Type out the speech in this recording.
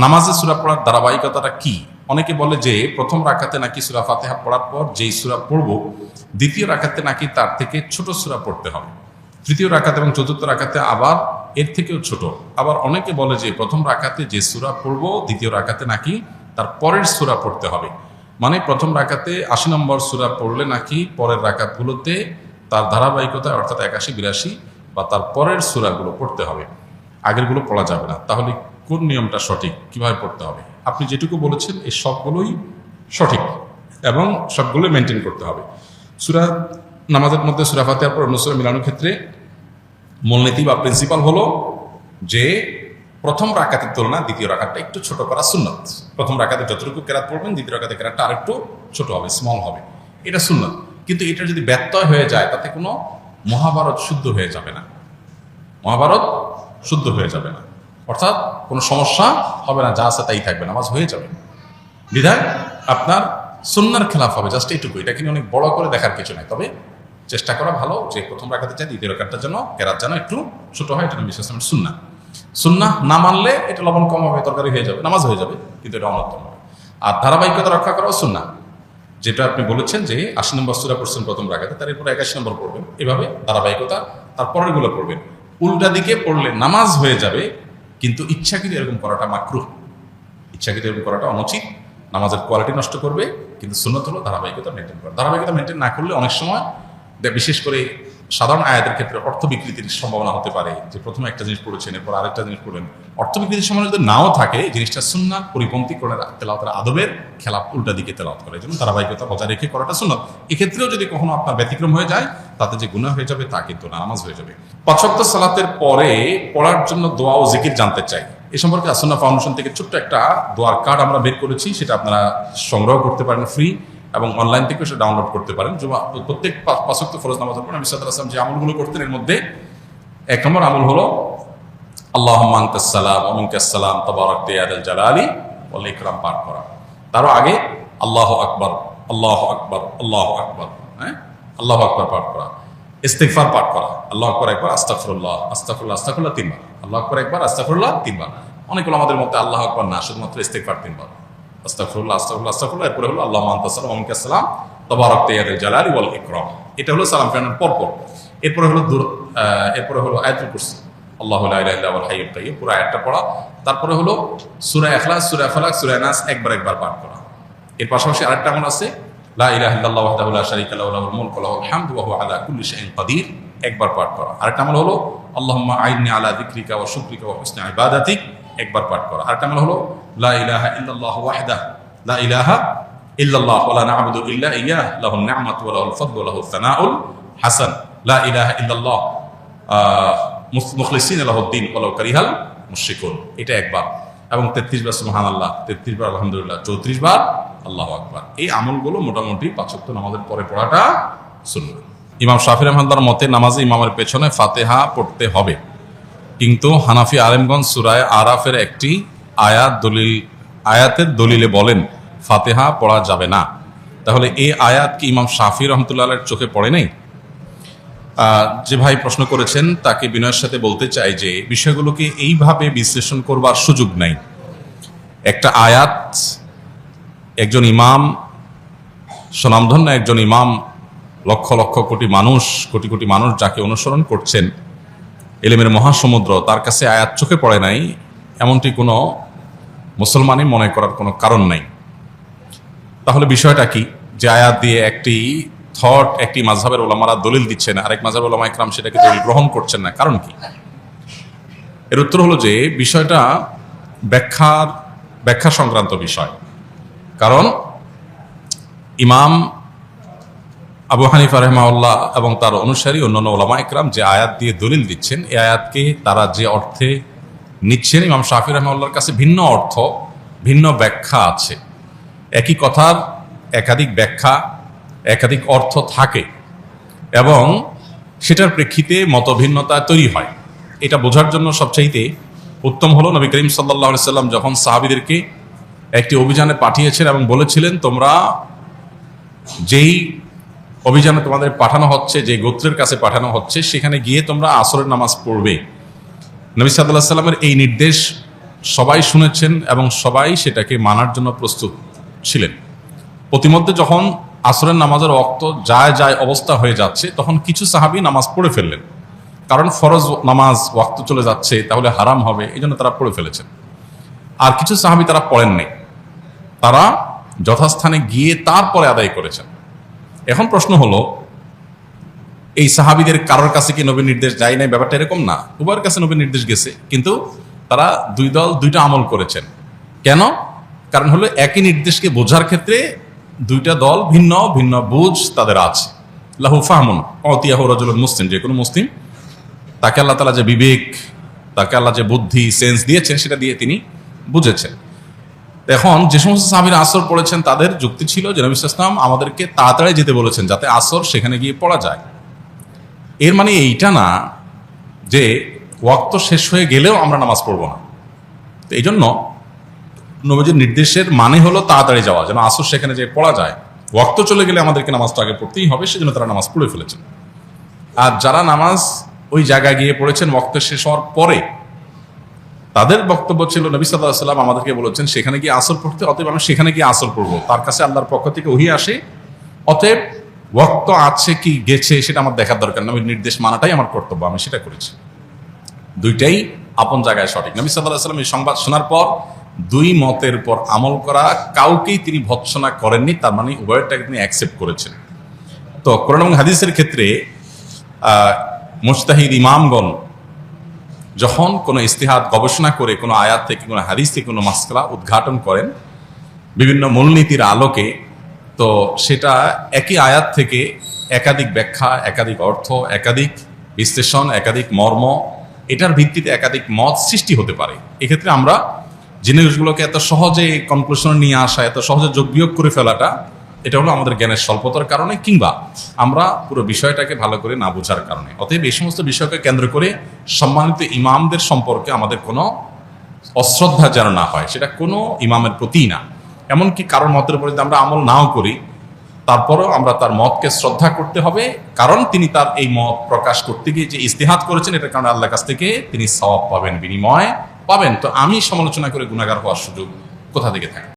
নামাজে সূরা পড়ার ধারাবাহিকতাটা কি? অনেকে বলে যে প্রথম রাকাতে নাকি সূরা ফাতিহা পড়ার পর যেই সূরা পড়ব দ্বিতীয় রাকাতে নাকি তার থেকে ছোট সূরা পড়তে হবে, তৃতীয় রাকাতে এবং চতুর্থ রাকাতে আবার এর থেকেও ছোট। আবার অনেকে বলে যে প্রথম রাকাতে যে সূরা পড়ব দ্বিতীয় রাকাতে নাকি তার পরের সূরা পড়তে হবে, মানে প্রথম রাকাতে ৮০ নম্বর সূরা পড়লে নাকি পরের রাকাতগুলোতে তার ধারাবাহিকতায় অর্থাৎ ৮১, ৮২ বা তার পরের সূরাগুলো পড়তে হবে, আগেরগুলো পড়া যাবে না। তাহলে কোন নিয়মটা সঠিক, কিভাবে পড়তে হবে? আপনি যেটুকু বলেছেন এই সবগুলোই সঠিক এবং সবগুলো মেনটেন করতে হবে। সূরা নামাজের মধ্যে সূরা ফাতিহার পর অন্য সূরা মিলানোর ক্ষেত্রে মূলনীতি বা প্রিন্সিপাল হলো যে প্রথম রাকাতের তুলনায় দ্বিতীয় রাকাতটা একটু ছোট করা সুন্নাত। প্রথম রাকাতে যতটুকু কেরাত পড়বেন দ্বিতীয় রাকাতে কেরাতটা আরেকটু ছোট হবে, স্মল হবে, এটা সুন্নাত। কিন্তু এটা যদি ব্যত্যয় হয়ে যায় তাতে কোনো মহাভারত শুদ্ধ হয়ে যাবে না, মহাভারত শুদ্ধ হয়ে যাবে না, অর্থাৎ কোনো সমস্যা হবে না, যা আছে তাই থাকবে, নামাজ হয়ে যাবে। বিধায় আপনার সুন্নার খেলাফ হবে, জাস্ট এইটুকু। এটা কিন্তু অনেক বড় করে দেখার কিছু নাই, তবে চেষ্টা করা ভালো যে প্রথম রাকাতে চাই দ্বিতীয় রাকাতটার জন্য কেরাত যেন একটু ছোট হয়, এটা বিশেষ সুন্না। সুন্না না মানলে এটা লবণ কম হবে, তরকারি হয়ে যাবে, নামাজ হয়ে যাবে, কিন্তু এটা অন্যতম হবে। আর ধারাবাহিকতা রক্ষা করাও সুন্না, যেটা আপনি বলেছেন যে ৮০ নম্বর সূরা পড়ছেন প্রথম রাকাতে, তার এরপর ৮১ নম্বর পড়বেন, এভাবে ধারাবাহিকতা তার পরেরগুলো পড়বেন। উল্টা দিকে পড়লে নামাজ হয়ে যাবে, কিন্তু ইচ্ছাকৃত এরকম করাটা মাকরুহ, ইচ্ছাকৃত এরকম করাটা অনুচিত, নামাজের কোয়ালিটি নষ্ট করবে। কিন্তু সুন্নত হলো ধারাবাহিকতা মেনটেন করা। ধারাবাহিকতা মেনটেন না করলে অনেক সময় বিশেষ করে সাধারণ আয়াতের ক্ষেত্রে অর্থ বিকৃতির সম্ভাবনা হতে পারে, যে প্রথমে একটা জিনিস পড়েছেন এরপর আরেকটা জিনিস পড়বেন, অর্থ বিকৃতির সম্ভাবনা যদি নাও থাকে, জিনিসটা সুন্নাত পরিপন্থী করে তেলাওয়াতের আদবের খেলাফ, উল্টা দিকে তেলাওয়াত করে, যেমন ধারাবাহিকতা বজায় রেখে করাটা সুন্নাত। এক্ষেত্রেও যদি কখনো আপনার ব্যতিক্রম হয়ে যায় তাতে যে গুনাহ হয়ে যাবে তা কিন্তু না, নামাজ হয়ে যাবে। ৫ ওয়াক্ত সালাতের পরে পড়ার জন্য দোয়া ও জিকির জানতে চাই। এ সম্পর্কে আসন্না ফাউন্ডেশন থেকে ছোট্ট একটা দোয়ার কার্ড আমরা বের করেছি, সেটা আপনারা সংগ্রহ করতে পারেন ফ্রি, এবং অনলাইন থেকে সেটা ডাউনলোড করতে পারেন। প্রত্যেক ৫ ওয়াক্ত ফরজ নামাজের পর নবী সাল্লাল্লাহু আলাইহি ওয়াসাল্লাম যে আমলগুলো করতেন এর মধ্যে ১ নম্বর আমল হলো আল্লাহুম্মা আনতাস সালাম ওয়া মিনকাস সালাম তাবারাকতা ইয়া যাল জালালি ওয়াল ইকরাম পাঠ করা। তারও আগে আল্লাহু আকবার, আল্লাহু আকবার, আল্লাহু আকবার, হ্যাঁ, আল্লাহু আকবার পাঠ করা, ইস্তিগফার পাঠ করা, আল্লাহু আকবার একবার, আস্তাগফিরুল্লাহ, আস্তাগফিরুল্লাহ, আস্তাগফিরুল্লাহ ৩ বার, আল্লাহু আকবার একবার, আস্তাগফিরুল্লাহ 3 বার। অনেকগুলো আমাদের মধ্যে আল্লাহু আকবার না, শুধুমাত্র ইস্তিগফার 3 বার, আস্তাগফিরুল্লাহ, আস্তাগফিরুল্লাহ, আস্তাগফিরুল্লাহ, এরপরে হলো আল্লাহুম্মা আনতাস সালাম ওয়া মিনকাস সালাম তাবারাকতা ইয়া যাল জালালি ওয়াল ইকরাম। এটা হলো সালাম ফেরানোর পরপর। এরপরে হলো আয়াতুল কুরসি, আল্লাহু লা ইলাহা ইল্লা হুয়াল হাইয়ুল কাইয়্যুম, পুরো আয়াতটা পড়া। তারপরে হলো সূরা ইখলাস, সূরা ফালাক, সূরা নাস একবার পাঠ করা। এর পাশাপাশি আরেকটা আমল আছে, লা ইলাহা ইল্লাল্লাহ ওয়াহদাহু লা শারীকা লাহু লাহুল মুলকু ওয়া লাহুল হামদু ওয়া হুয়া আলা কুল্লি শাইইন কাদির, একবার পাঠ করা। আরেকটা আমল হলো আল্লাহুম্মা আইন্নি আলা যিকরিকা ওয়া শুকরিকা ওয়া হুসনি ইবাদাতিক, একবার পাঠ করা। আরেকটা আমল হলো লা ইলাহা ইল্লাল্লাহু ওয়াহদাহু লা ইলাহা ইল্লাল্লাহ ওয়া লা না'বুদু ইল্লা ইয়্যাহু লাহুন নি'মাতু ওয়া লাহুল ফাদলু ওয়া লাহুস সানাউল হাসান, লা ইলাহা ইল্লাল্লাহ মুখলিসিনা লাহুদ্দিন ওয়া লাউ কারিহাল মুশরিকুন, এটা একবার। এবং 33 বার সুবহানাল্লাহ, 33 বার আলহামদুলিল্লাহ, 34 বার আল্লাহু আকবার। এই আমলগুলো মোটামুটি ৫ ওয়াক্ত নামাজের পরে পড়াটা সুন্নাত। ইমাম শাফিঈ রাহমাতুল্লাহর মতে নামাজে ইমামের পেছনে ফাতিহা পড়তে হবে, কিন্তু হানাফি আলেমগঞ্জ সূরা আরাফের একটি আয়াতের দলিলে বলেন ফাতিহা পড়া যাবে না। তাহলে এই আয়াত কি ইমাম শাফিঈ রাহমাতুল্লাহর চোখে পড়ে নাই? যে ভাই প্রশ্ন করেছেন তাকে বিনয়ের সাথে বলতে চাই যে বিষয়গুলোকে এইভাবে বিশ্লেষণ করবার সুযোগ নাই। একটা আয়াত, একজন ইমাম, স্বনামধন্য একজন ইমাম, লক্ষ লক্ষ কোটি মানুষ যাকে অনুসরণ করছেন, ইলমের মহাসমুদ্র, তার কাছে আয়াত চোখে পড়ে নাই এমনটি কোনো মুসলমানই মনে করার কোনো কারণ নাই। তাহলে বিষয়টা কি, যে আয়াত দিয়ে একটি একটি মাযহাবের ওলামারা দলিল দিচ্ছেন, আরেক মাযহাবের ওলামা ইকরাম সেটাকে দলিল গ্রহণ করছেন না, কারণ কি? এর উত্তর হলো যে বিষয়টা ব্যাখ্যা সংক্রান্ত বিষয়। কারণ ইমাম আবু হানিফা রাহিমাহুল্লাহ এবং তার অনুসারী অন্যান্য ওলামা ইকরাম যে আয়াত দিয়ে দলিল দিচ্ছেন, এই আয়াতকে তারা যে অর্থে নিচ্ছেন, ইমাম শাফিঈ রাহিমাহুল্লাহর কাছে ভিন্ন অর্থ, ভিন্ন ব্যাখ্যা আছে। একই কথার একাধিক ব্যাখ্যা, একাধিক অর্থ থাকে এবং সেটার প্রেক্ষিতে মতভিন্নতা তৈরি হয়। এটা বোঝার জন্য সবচাইতে উত্তম হলো নবী করিম সাল্লাল্লাহু আলাইহি সাল্লাম যখন সাহাবীদেরকে একটি অভিযানে পাঠিয়েছেন এবং বলেছিলেন, তোমরা যেই অভিযানে তোমাদের পাঠানো হচ্ছে, যে গোত্রের কাছে পাঠানো হচ্ছে, সেখানে গিয়ে তোমরা আসরের নামাজ পড়বে। নবী সাল্লাল্লাহু আলাইহি সাল্লামের এই নির্দেশ সবাই শুনেছেন এবং সবাই সেটাকে মানার জন্য প্রস্তুত ছিলেন। প্রতিমধ্যে যখন আসরের নামাজের ওয়াক্ত যায় অবস্থা হয়ে যাচ্ছে, তখন কিছু সাহাবী নামাজ পড়ে ফেললেন, কারণ ফরজ নামাজ ওয়াক্ত চলে যাচ্ছে, তাহলে হারাম হবে, এই জন্য তারা পড়ে ফেলেছেন। আর কিছু সাহাবী তারা পড়েননি, তারা যথাস্থানে গিয়ে তারপরে আদায় করেছেন। এখন প্রশ্ন হলো, এই সাহাবীদের কারোর কাছে কি নবীর নির্দেশ যায় নাই? ব্যাপারটা এরকম না, উভয়ের কাছে নবীর নির্দেশ গেছে, কিন্তু তারা দুই দল দুইটা আমল করেছেন। কেন? কারণ হলো একই নির্দেশকে বোঝার ক্ষেত্রে দুইটা দল ভিন্ন ভিন্ন বুঝ তাদের আছে। লাহু ফাহমুন অতিয়াহু রাজুলুন মুসলিম, যে কোনো মুসলিম তাকে আল্লাহ তাআলা যে বিবেক, তাকে আল্লাহ যে বুদ্ধি সেন্স দিয়েছেন, সেটা দিয়ে তিনি বুঝেছেন। এখন যে সমস্ত সাহাবীরা আসর পড়েছেন, তাদের যুক্তি ছিল যে নবী সাল্লাল্লাহু আলাইহি ওয়াসাল্লাম আমাদেরকে তাড়াতাড়ি যেতে বলেছেন, যাতে আসর সেখানে গিয়ে পড়া যায়। এর মানে এইটা না যে ওয়াক্ত শেষ হয়ে গেলেও আমরা নামাজ পড়বো না। তো এই জন্য নবীজির নির্দেশের মানে হলো তাড়াতাড়ি যাওয়া, যেন আসর সেখানে যে পড়া যায়। ওয়াক্ত চলে গেলে আমাদেরকে নামাজটা আগে পড়তেই হবে, সেজন্য তারা নামাজ পড়ে ফেলেছেন। আর যারা নামাজ ওই জায়গায় গিয়ে পড়েছেন ওয়াক্ত শেষ হওয়ার পরে, তাদের বক্তব্য ছিল নবী সাল্লাল্লাহু আলাইহি ওয়াসাল্লাম আমাদেরকে বলেছেন সেখানে গিয়ে আসর পড়তে, অতএব আমি সেখানে গিয়ে আসর পড়বো। তার কাছে আল্লাহর পক্ষ থেকে ওহী আসে, অতএব ওয়াক্ত আছে কি গেছে সেটা আমার দেখার দরকার না, নবীর নির্দেশ মানাটাই আমার কর্তব্য, আমি সেটা করেছি। দুইটাই আপন জায়গায় সঠিক। নবী সাল্লাল্লাহু আলাইহি ওয়াসাল্লাম এই সংবাদ শোনার পর দুই মতের উপর আমল করা কাউকেই তিনি ভৎসনা করেননি, তার মানে উভয়টাকে তিনি অ্যাকসেপ্ট করেছেন। তো কোরআন এবং হাদিসের ক্ষেত্রে মুজতাহিদ ইমামগণ যখন কোনো ইস্তিহাদ গবেষণা করে কোনো আয়াত থেকে, কোনো হাদিস থেকে কোনো মাসআলা উদ্ঘাটন করেন বিভিন্ন মূলনীতির আলোকে, তো সেটা একই আয়াত থেকে একাধিক ব্যাখ্যা, একাধিক অর্থ, একাধিক বিশ্লেষণ, একাধিক মর্ম, এটার ভিত্তিতে একাধিক মত সৃষ্টি হতে পারে। এক্ষেত্রে আমরা জিনিসগুলোকে এত সহজে কনক্লুশনে নিয়ে আসা, এত সহজে যোগ বিয়োগ করে ফেলাটা, এটা হলো আমাদের জ্ঞানের স্বল্পতার কারণে, কিংবা আমরা পুরো বিষয়টাকে ভালো করে না বোঝার কারণে। অতএব এই সমস্ত বিষয়কে কেন্দ্র করে সম্মানিত ইমামদের সম্পর্কে আমাদের কোনো অশ্রদ্ধা যেন না হয়, সেটা কোনো ইমামের প্রতিই না। এমনকি কারোর মতের উপর যদি আমরা আমল নাও করি, তারপরেও আমরা তার মতকে শ্রদ্ধা করতে হবে, কারণ তিনি তার এই মত প্রকাশ করতে গিয়ে যে ইস্তেহাদ করেছেন, এটার কারণে আল্লাহর কাছ থেকে তিনি সওয়াব পাবেন, বিনিময় পাবেন। তো আমি সমালোচনা করে গুনাহগার হওয়ার সুযোগ কোথা থেকে থাকে?